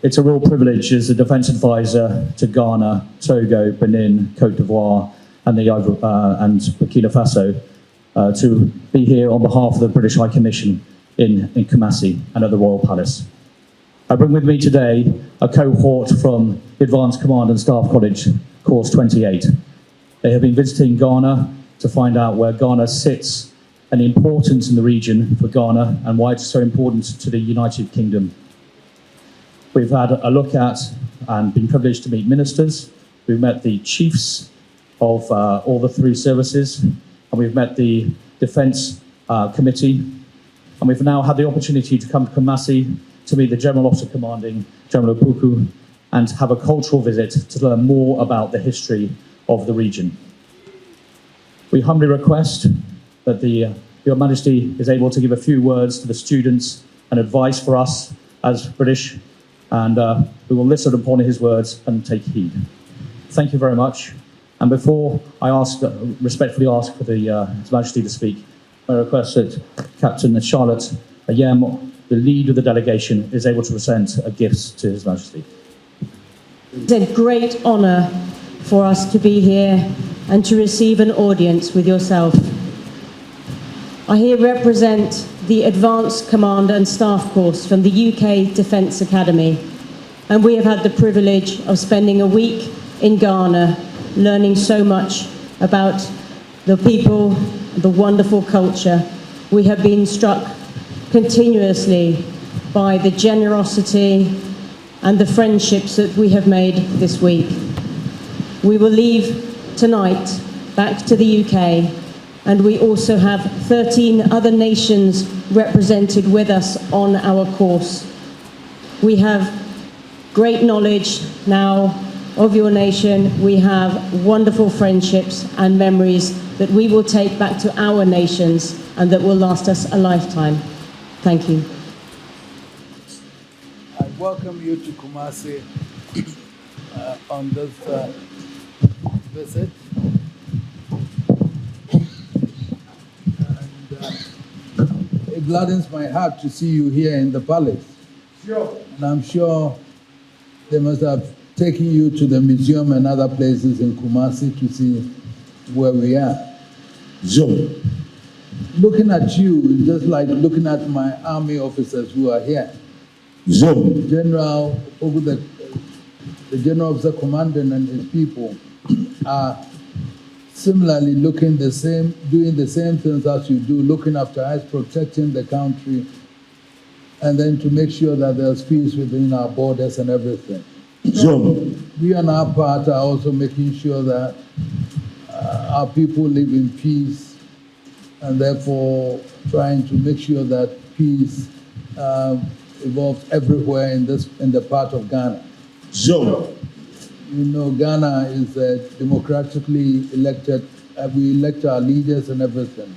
It's a real privilege as the Defence Advisor to Ghana, Togo, Benin, Cote d'Ivoire, and Burkina Faso to be here on behalf of the British High Commission in Kumasi and at the Royal Palace. I bring with me today a cohort from the Advanced Command and Staff College, Course 28. They have been visiting Ghana to find out where Ghana sits and the importance in the region for Ghana and why it's so important to the United Kingdom. We've had a look at and been privileged to meet ministers. We've met the chiefs of all the three services, and we've met the Defence Committee, and we've now had the opportunity to come to Kumasi to meet the General Officer Commanding, General Puku, and have a cultural visit to learn more about the history of the region. We humbly request that Your Majesty is able to give a few words to the students and advice for us as British, and we will listen upon his words and take heed. Thank you very much. And before I respectfully ask for His Majesty to speak, I request that Captain Charlotte Ayem, the lead of the delegation, is able to present a gift to His Majesty. It's a great honour for us to be here and to receive an audience with yourself. I here represent the Advanced Command and Staff course from the UK Defence Academy, and we have had the privilege of spending a week in Ghana learning so much about the people, the wonderful culture. We have been struck continuously by the generosity and the friendships that we have made this week. We will leave tonight back to the UK, and we also have 13 other nations represented with us on our course. We have great knowledge now of your nation. We have wonderful friendships and memories that we will take back to our nations and that will last us a lifetime. Thank you. I welcome you to Kumasi on this visit. It gladdens my heart to see you here in the palace. Sure. And I'm sure they must have taken you to the museum and other places in Kumasi to see where we are. So, looking at you is just like looking at my army officers who are here. So, General Ogu, the General Officer Commandant and his people are similarly doing the same things as you do, looking after us, protecting the country, and then to make sure that there's peace within our borders and everything. So we on our part are also making sure that our people live in peace, and therefore trying to make sure that peace evolves everywhere in the part of Ghana. So, you know, Ghana is democratically elected. We elect our leaders and everything,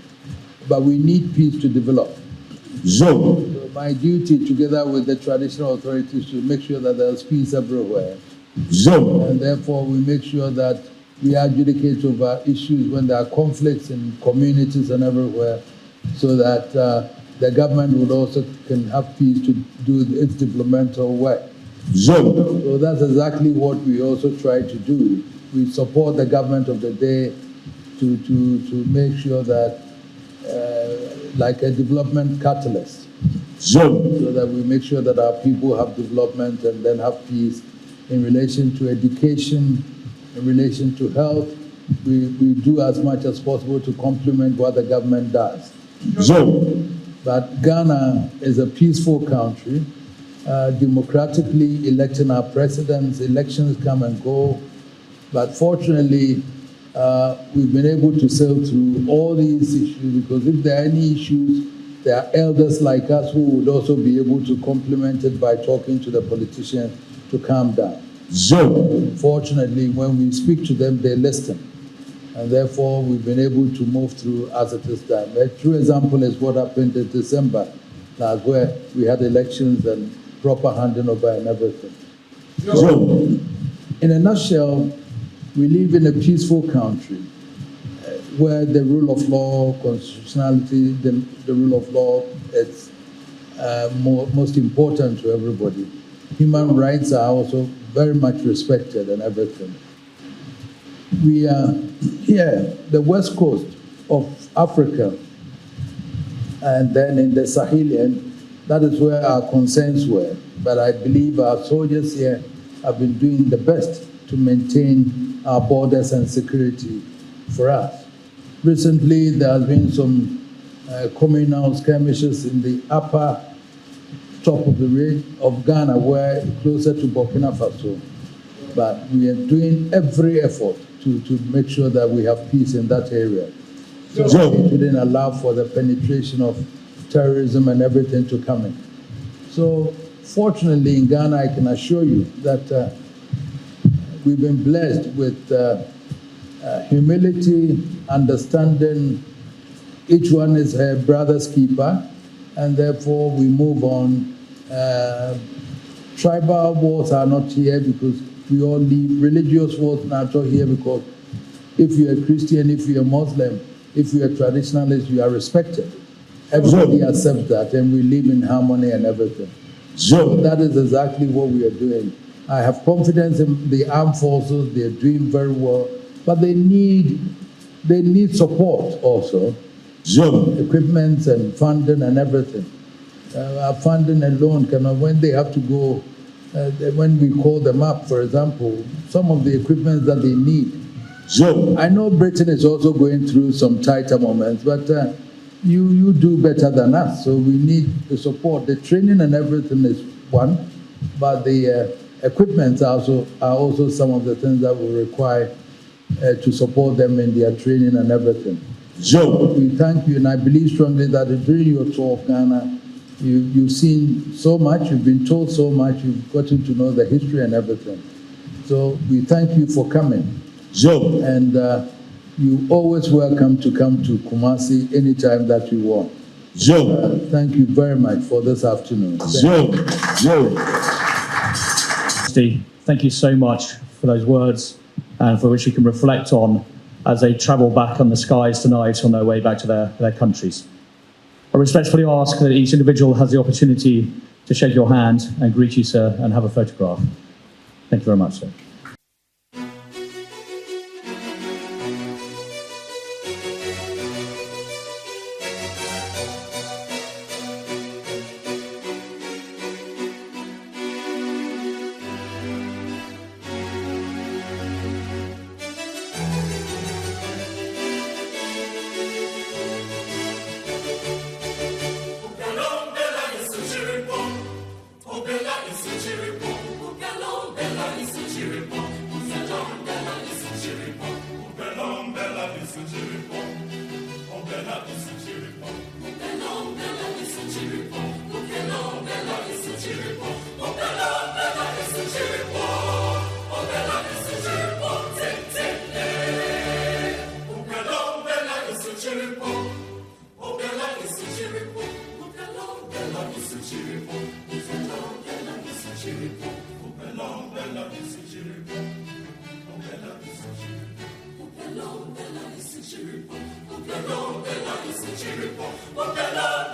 but we need peace to develop. So my duty, together with the traditional authorities, to make sure that there's peace everywhere. And therefore, we make sure that we adjudicate over issues when there are conflicts in communities and everywhere, so that the government would also can have peace to do its developmental work. So that's exactly what we also try to do. We support the government of the day to make sure that, like a development catalyst, so that we make sure that our people have development and then have peace in relation to education, in relation to health. We do as much as possible to complement what the government does. But Ghana is a peaceful country, democratically electing our presidents. Elections come and go, but fortunately, we've been able to sail through all these issues, because if there are any issues, there are elders like us who would also be able to complement it by talking to the politicians to calm down. Fortunately, when we speak to them, they listen. And therefore, we've been able to move through as it is done. A true example is what happened in December, where we had elections and proper handing over and everything. So, in a nutshell, we live in a peaceful country where the rule of law, constitutionality, the rule of law is most important to everybody. human rights are also very much respected and everything. We are here, the west coast of Africa, and then in the Sahelian, that is where our concerns were. But I believe our soldiers here have been doing the best to maintain our borders and security for us. Recently, there has been some communal skirmishes in the upper top of the range of Ghana, where closer to Burkina Faso. But we are doing every effort to make sure that we have peace in that area. So it wouldn't allow for the penetration of terrorism and everything to come in. So fortunately in Ghana, I can assure you that we've been blessed with humility, understanding. Each one is her brother's keeper, and therefore we move on. Tribal wars are not here because we all live. Religious wars are not here because if you're a Christian, if you're a Muslim, if you're a traditionalist, you are respected. Everybody accepts that, and we live in harmony and everything. So that is exactly what we are doing. I have confidence in the armed forces. They are doing very well, but they need support also. Equipment and funding and everything. Our funding alone cannot, when they have to go, when we call them up, for example, some of the equipment that they need. I know Britain is also going through some tighter moments, but you do better than us, so we need the support. The training and everything is one, but the equipment are also some of the things that will require to support them in their training and everything. We thank you, and I believe strongly that during your tour of Ghana, you've seen so much, you've been told so much, you've gotten to know the history and everything. So we thank you for coming. And you're always welcome to come to Kumasi anytime that you want. Thank you very much for this afternoon. Thank you so much for those words and for which you can reflect on as they travel back on the skies tonight on their way back to their countries. I respectfully ask that each individual has the opportunity to shake your hand and greet you, sir, and have a photograph. Thank you very much, sir. Opela,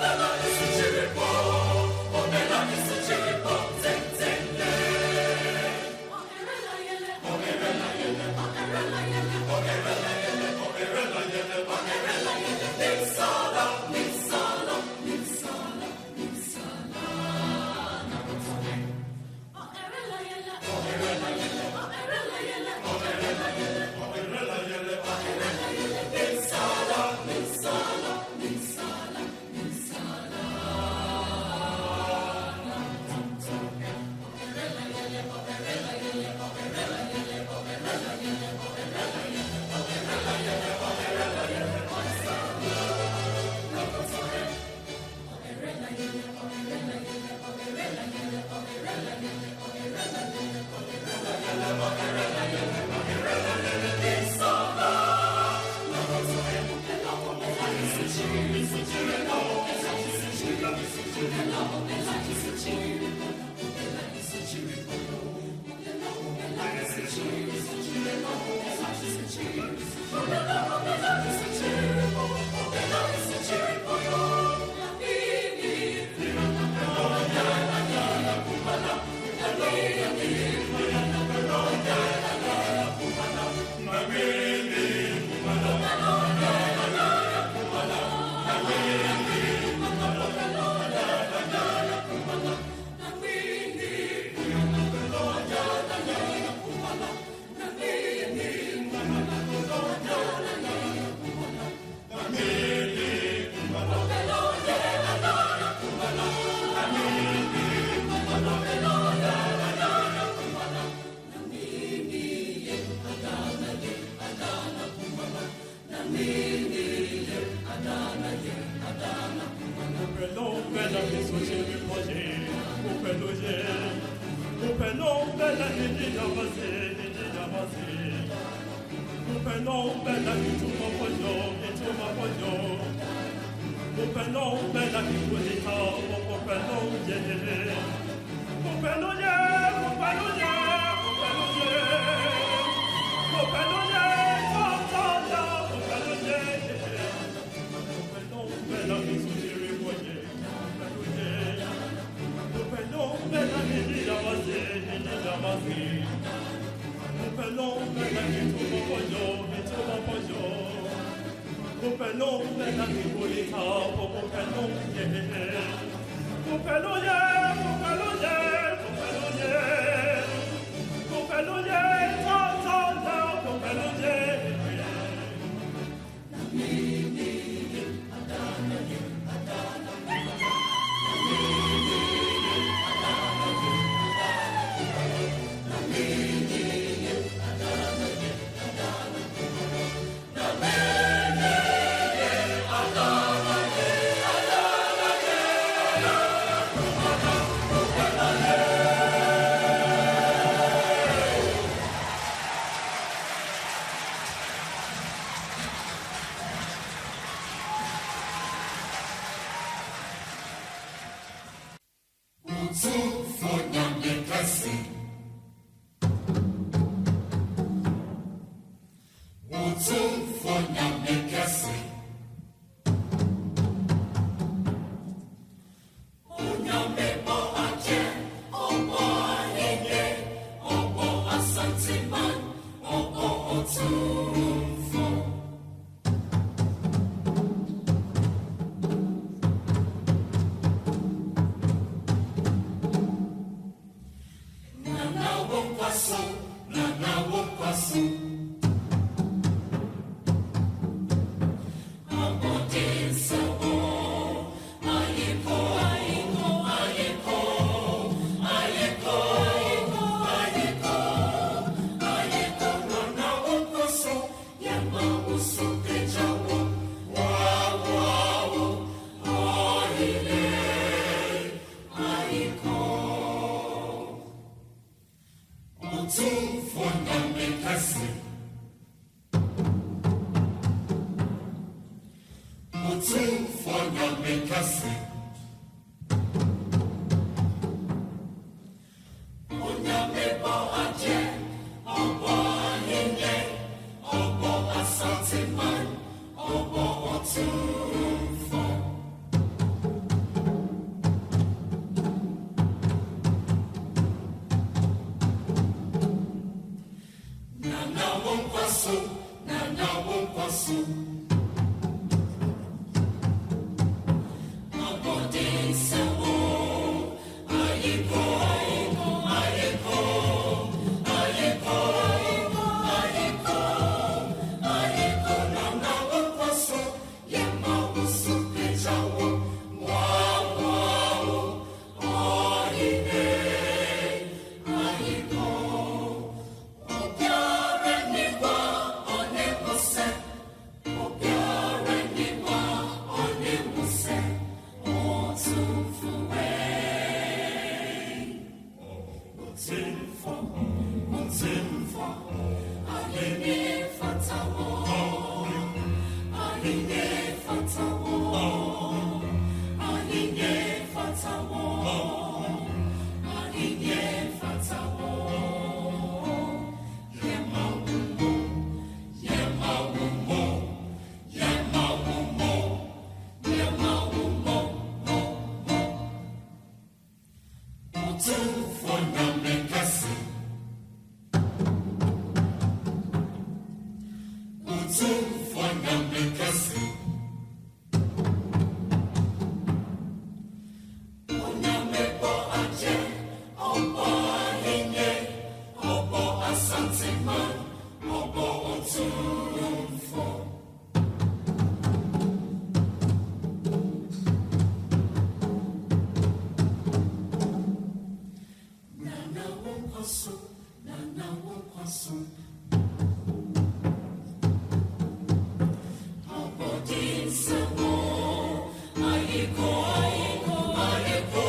Ayiko, ayiko, ayiko,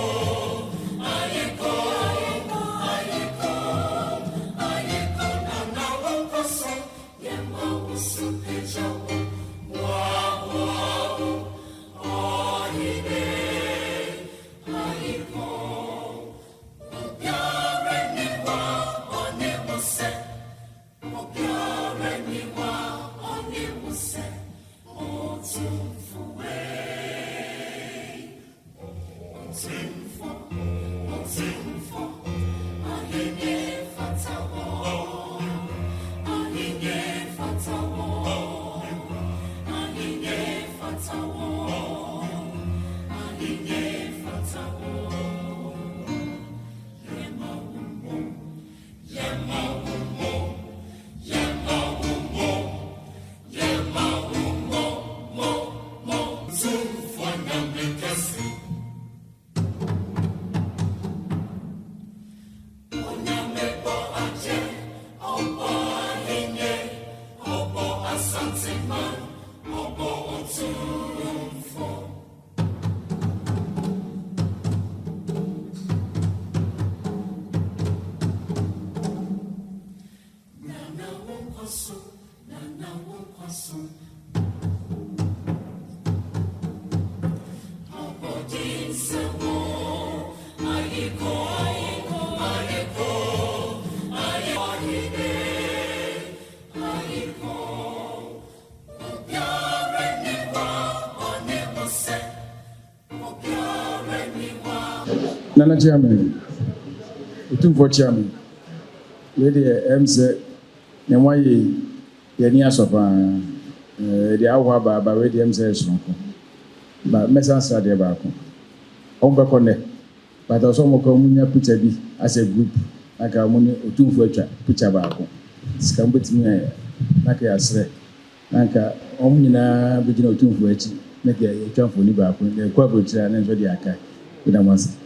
ayiko. Ghana chairman, Opemsuo chairman, lady MC, and why Yania Sopa, the hour by Radio MC, but Messan Sadia Barco. Omba Connect, but also Mokomunia Putabi as a group, like a money Opemsuo Pucha Barco. Scambit me, like I said, Nanka, Omnina, Begin Opemsuo, make a jump for Niba, the Quabucha and Zodiaca with a once.